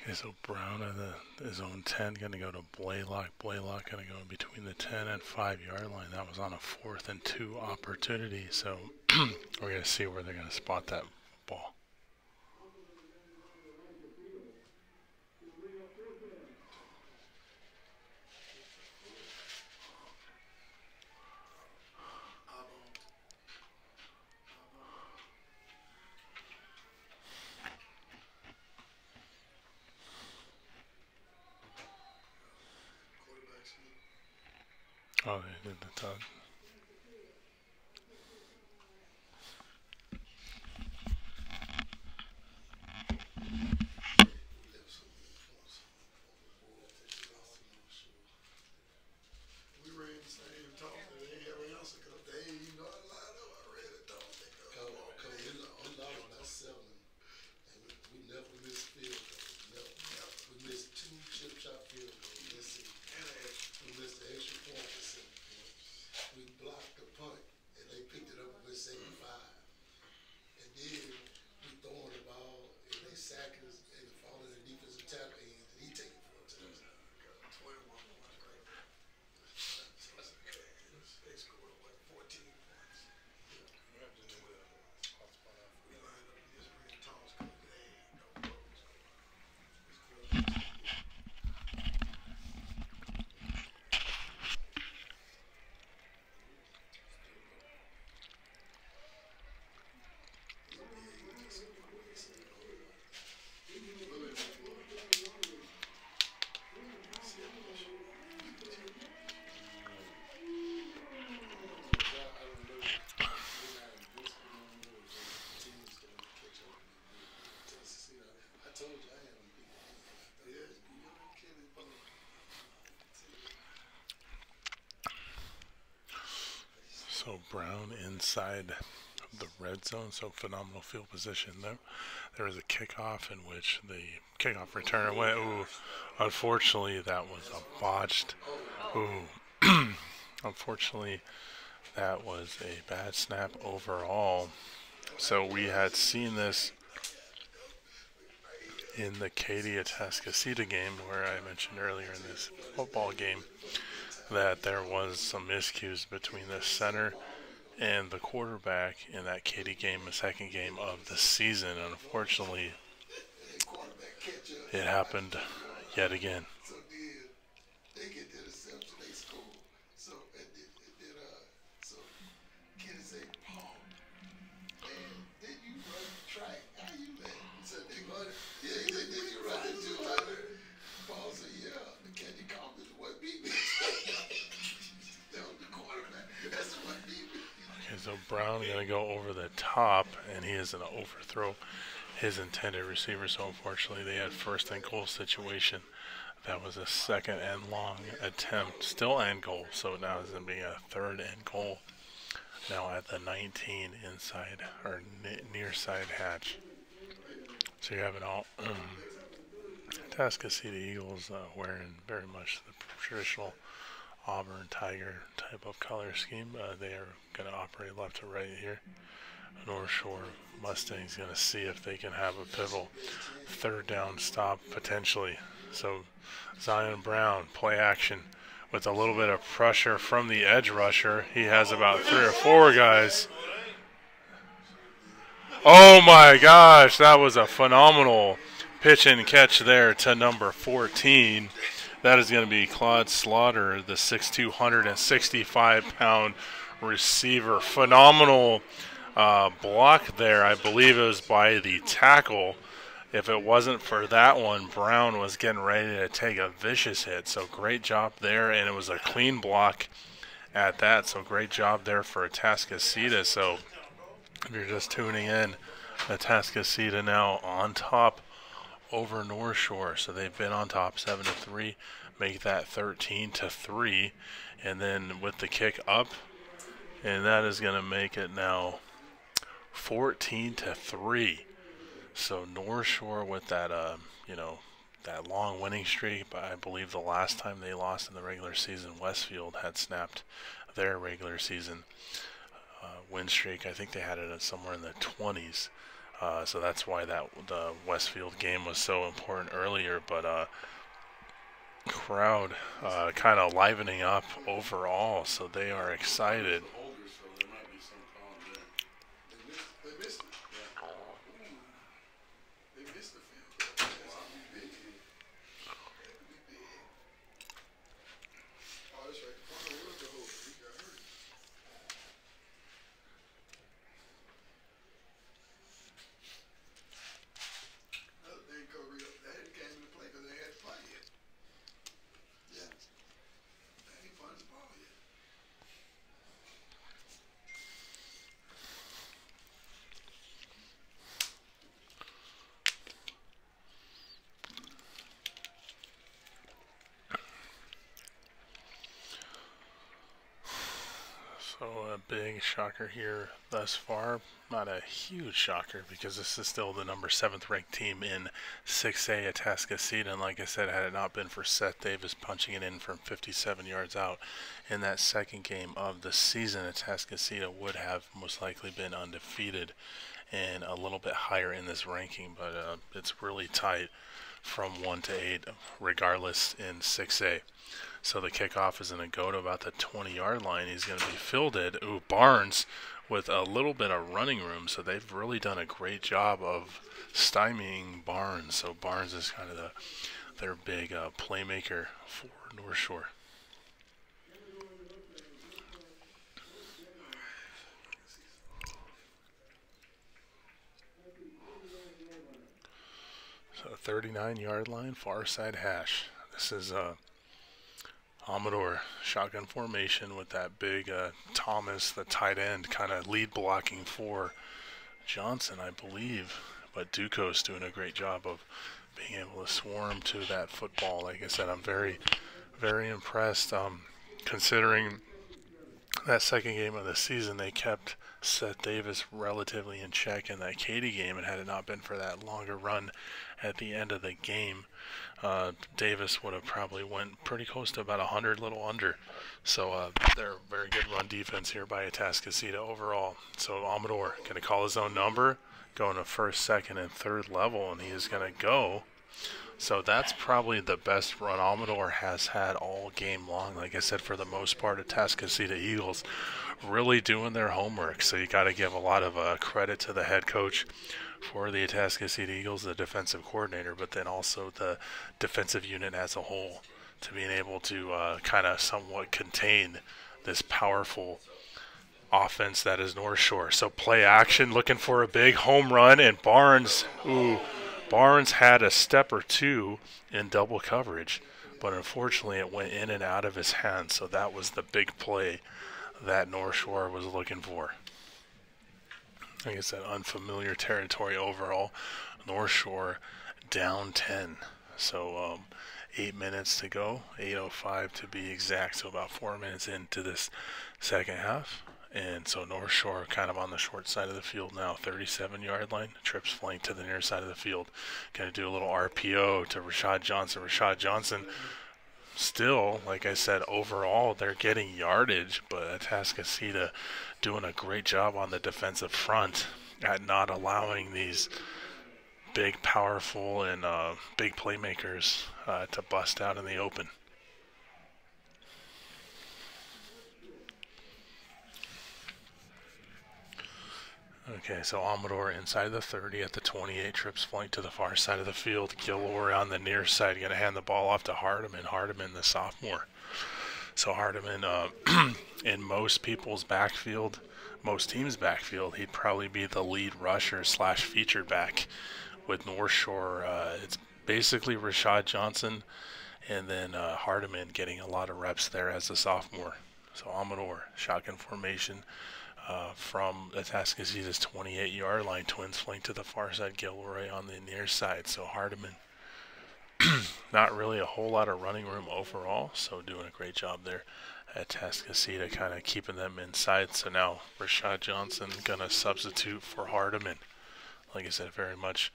Okay, so Brown in his own 10, going to go to Blaylock. Blaylock going to go in between the 10 and 5-yard line. That was on a 4th and 2 opportunity. So we're going to see where they're going to spot that ball. Oh, they did the tug. So Brown inside the red zone, so phenomenal field position there. There was a kickoff in which the kickoff returner went, ooh, unfortunately that was a botched, ooh, unfortunately that was a bad snap overall. So we had seen this in the Katy Atascocita game where I mentioned earlier in this football game that there was some miscues between the center and the quarterback in that Katy game, the second game of the season. Unfortunately, it happened yet again. So Brown going to go over the top, and he is going to overthrow his intended receiver. So unfortunately, they had first and goal situation. That was a second and long attempt, still and goal. So now it's going to be a third and goal. Now at the 19 inside or near side hatch. So you're having all Atascocita Eagles wearing very much the traditional Auburn Tiger type of color scheme. They are going to operate left to right here. North Shore Mustangs going to see if they can have a pivotal third down stop potentially. So Zion Brown, play action with a little bit of pressure from the edge rusher. He has about 3 or 4 guys. Oh my gosh, that was a phenomenal pitch and catch there to number 14. That is going to be Claude Slaughter, the 6'2", 165-pound receiver. Phenomenal block there. I believe it was by the tackle. If it wasn't for that one, Brown was getting ready to take a vicious hit. So great job there, and it was a clean block at that. So great job there for Atascocita. So if you're just tuning in, Atascocita now on top over North Shore. So they've been on top 7-3, make that 13-3, and then with the kick up, and that is going to make it now 14-3. So North Shore with that that long winning streak. But I believe the last time they lost in the regular season, Westfield had snapped their regular season win streak. I think they had it at somewhere in the 20s. So that's why the Westfield game was so important earlier. But crowd kind of livening up overall, so they are excited. So a big shocker here thus far. Not a huge shocker because this is still the number 7th ranked team in 6A Atascocita. And like I said, had it not been for Seth Davis punching it in from 57 yards out in that second game of the season, Atascocita would have most likely been undefeated and a little bit higher in this ranking. But it's really tight from 1 to 8 regardless in 6A. So the kickoff is going to go to about the 20-yard line. He's going to be fielded. Ooh, Barnes with a little bit of running room. So they've really done a great job of stymieing Barnes. So Barnes is kind of their big playmaker for North Shore. So 39-yard line, far side hash. This is Amador shotgun formation with that big Thomas, the tight end, kind of lead blocking for Johnson, I believe. But Duco's doing a great job of being able to swarm to that football. Like I said, I'm very, very impressed. Considering that second game of the season, they kept Seth Davis relatively in check in that Katy game, and had it not been for that longer run at the end of the game, Davis would have probably went pretty close to about 100, little under. So they're a very good run defense here by Atascocita overall. So Amador going to call his own number, going to first, second, and third level, and he is going to go. So that's probably the best run Amador has had all game long. Like I said, for the most part, Atascocita Eagles really doing their homework. So you got to give a lot of credit to the head coach for the Atascocita Eagles, the defensive coordinator, but then also the defensive unit as a whole, to being able to kind of somewhat contain this powerful offense that is North Shore. So play action, looking for a big home run, and Barnes, Barnes had a step or two in double coverage, but unfortunately it went in and out of his hands. So that was the big play that North Shore was looking for. Like I said, unfamiliar territory overall. North Shore down 10. So 8 minutes to go, 8:05 to be exact. So about 4 minutes into this second half. And so North Shore kind of on the short side of the field now, 37-yard line. Trips flank to the near side of the field. Going to do a little RPO to Rashad Johnson. Rashad Johnson still, like I said, overall they're getting yardage, but Atascocita doing a great job on the defensive front at not allowing these big, powerful, and big playmakers to bust out in the open. Okay, so Amador inside the 30 at the 28, trips flank to the far side of the field. Gilroy on the near side, going to hand the ball off to Hardiman. Hardiman, the sophomore. So Hardiman, in most people's backfield, most teams' backfield, he'd probably be the lead rusher / featured back. With North Shore, it's basically Rashad Johnson and then Hardiman getting a lot of reps there as a sophomore. So Amador, shotgun formation. From Atascocita's 28-yard line, twins flank to the far side, Gilroy on the near side. So Hardiman, not really a whole lot of running room overall, so doing a great job there. Atascocita kind of keeping them inside. So now Rashad Johnson going to substitute for Hardiman. Like I said, very much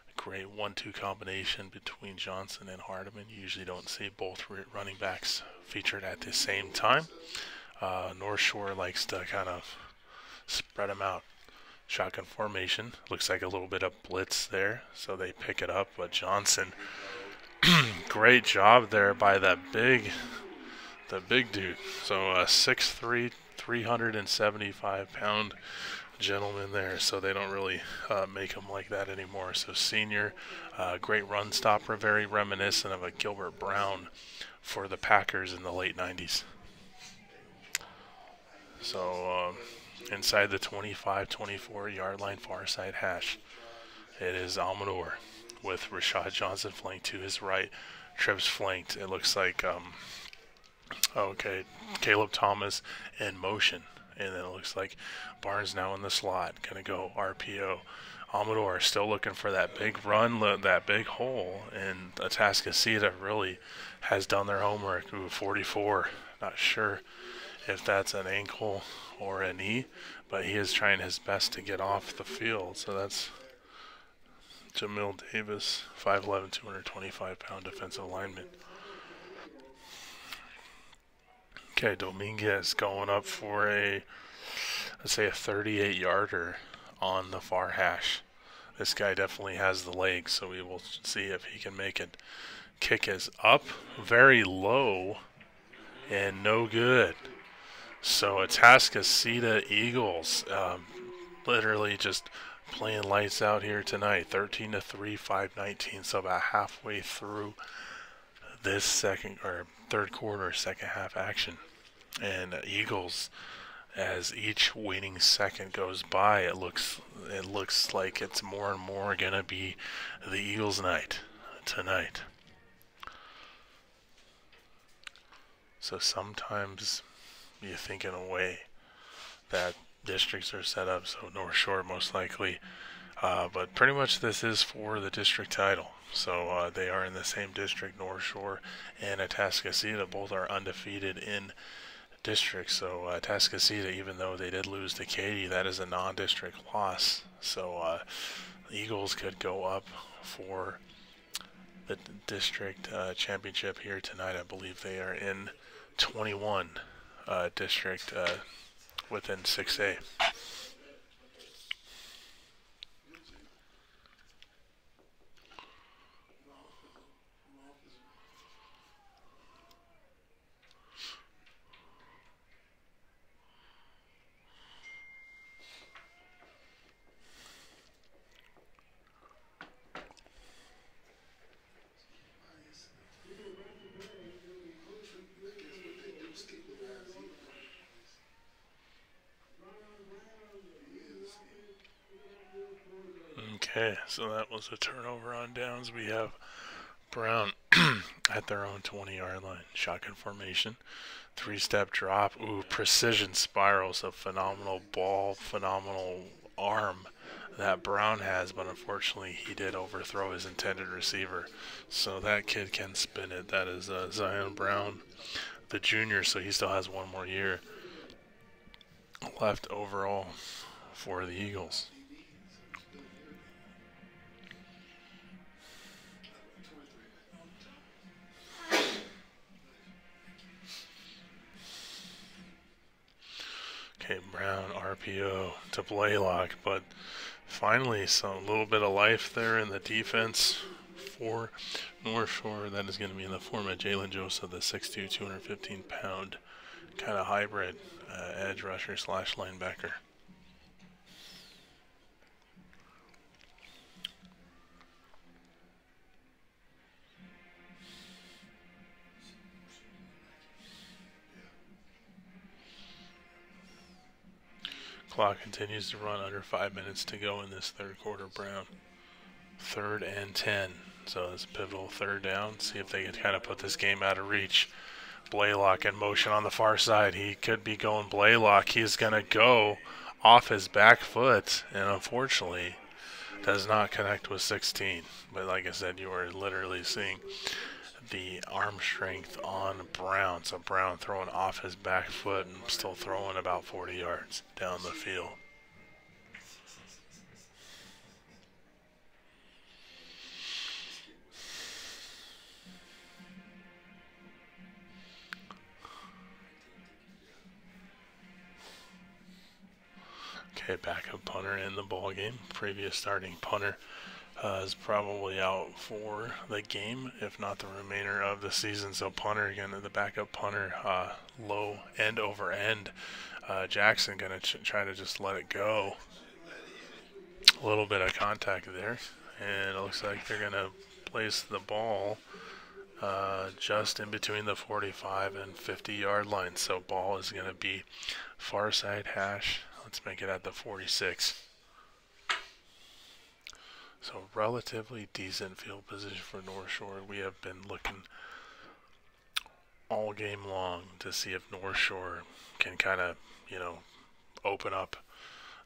a great 1-2 combination between Johnson and Hardiman. You usually don't see both running backs featured at the same time. North Shore likes to kind of spread them out. Shotgun formation. Looks like a little bit of blitz there, so they pick it up. But Johnson, great job there by the big dude. So 6'3", 375-pound gentleman there. So they don't really make him like that anymore. So senior, great run stopper, very reminiscent of a Gilbert Brown for the Packers in the late 90s. So inside the 25-24 yard line, far side hash, it is Almador with Rashad Johnson flanked to his right. Trips flanked. It looks like Caleb Thomas in motion, and then it looks like Barnes now in the slot, gonna go RPO. Almador still looking for that big run, that big hole, and Atascocita really has done their homework. Ooh, 44. Not sure if that's an ankle or a knee, but he is trying his best to get off the field. So that's Jamil Davis, 5'11", 225-pound defensive lineman. Okay, Dominguez going up for let's say a 38-yarder on the far hash. This guy definitely has the legs, so we will see if he can make it. Kick is up, very low, and no good. So Atascocita Eagles literally just playing lights out here tonight. 13-3, 5-19, so about halfway through this third quarter, second half action. And Eagles, as each waiting second goes by, it looks like it's more and more gonna be the Eagles' night tonight. So sometimes you think in a way that districts are set up so North Shore most likely, but pretty much this is for the district title. So they are in the same district. North Shore and Atascocita both are undefeated in district. So Atascocita, even though they did lose to Katy, that is a non-district loss. So the Eagles could go up for the district championship here tonight. I believe they are in 21 district within 6A. Okay, so that was a turnover on downs. We have Brown at their own 20-yard line. Shotgun formation. Three-step drop. Ooh, precision spirals. A phenomenal ball, phenomenal arm that Brown has, but unfortunately he did overthrow his intended receiver. So that kid can spin it. That is Zion Brown, the junior, so he still has one more year left overall for the Eagles. Okay, Brown RPO to Blaylock, but finally some little bit of life there in the defense for North Shore. That is going to be in the form of Jalen Joseph, the 6'2", 215-pound kind of hybrid edge rusher / linebacker. Clock continues to run, under 5 minutes to go in this third quarter. Brown, 3rd and 10. So it's a pivotal third down. See if they can kind of put this game out of reach. Blaylock in motion on the far side. He could be going Blaylock. He's going to go off his back foot, and unfortunately does not connect with 16. But like I said, you are literally seeing the arm strength on Brown. So Brown throwing off his back foot and still throwing about 40 yards down the field. a backup punter in the ball game. Previous starting punter is probably out for the game, if not the remainder of the season. So punter again, the backup punter, low end over end. Jackson gonna try to just let it go. A little bit of contact there, and it looks like they're gonna place the ball just in between the 45 and 50-yard line. So ball is going to be far side hash. Let's make it at the 46. So relatively decent field position for North Shore. We have been looking all game long to see if North Shore can kind of, open up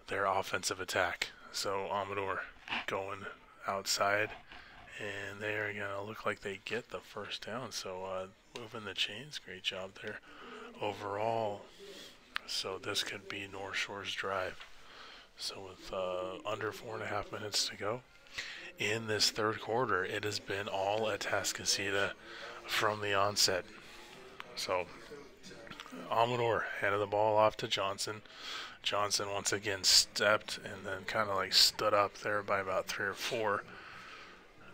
their offensive attack. So Amador going outside, and they are going to look like they get the first down. So moving the chains, great job there overall. So this could be North Shore's drive. So with under 4.5 minutes to go in this third quarter, it has been all Atascocita from the onset. So Amador handed the ball off to Johnson. Johnson once again stepped and then kind of like stood up there by about 3 or 4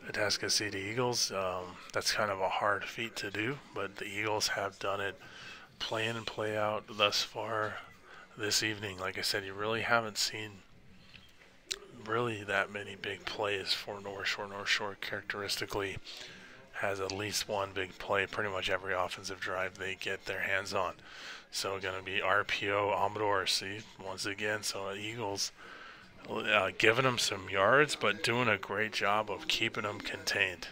Atascocita Eagles. That's kind of a hard feat to do, but the Eagles have done it play in and play out thus far this evening. Like I said, you really haven't seen really that many big plays for North Shore. North Shore characteristically has at least one big play pretty much every offensive drive they get their hands on. So going to be RPO Amador, see, once again. So Eagles giving them some yards, but doing a great job of keeping them contained.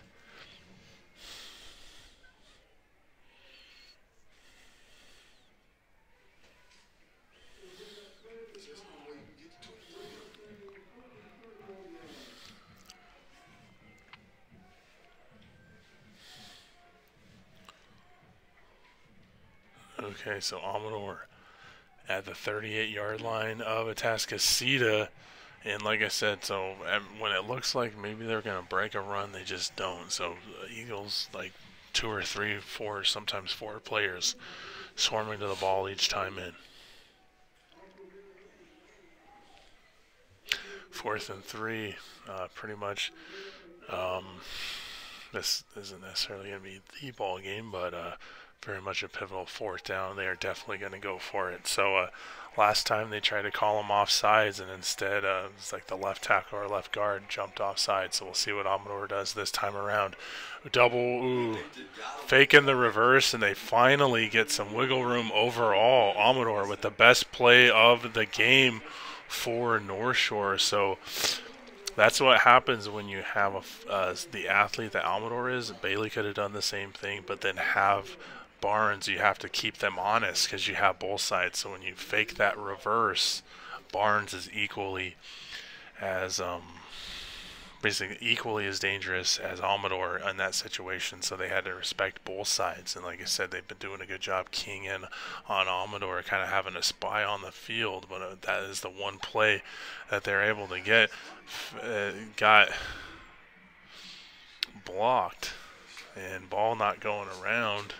Okay, so Amador at the 38-yard line of Atascocita. And like I said, so when it looks like maybe they're going to break a run, they just don't. So the Eagles, like 2 or 3, 4, sometimes 4 players swarming to the ball each time in. 4th and 3, pretty much. This isn't necessarily going to be the ball game, but very much a pivotal 4th down. They are definitely going to go for it. So last time they tried to call them offsides, and instead it's like the left tackle or left guard jumped offside. So we'll see what Amador does this time around. Double faking the reverse, and they finally get some wiggle room overall. Amador with the best play of the game for North Shore. So that's what happens when you have the athlete that Amador is. Bailey could have done the same thing, but then have Barnes, you have to keep them honest because you have both sides. So when you fake that reverse, Barnes is equally as basically equally as dangerous as Amador in that situation. So they had to respect both sides. And like I said, they've been doing a good job keying in on Amador, kind of having a spy on the field. But that is the one play that they're able to get. Got blocked, and ball not going around.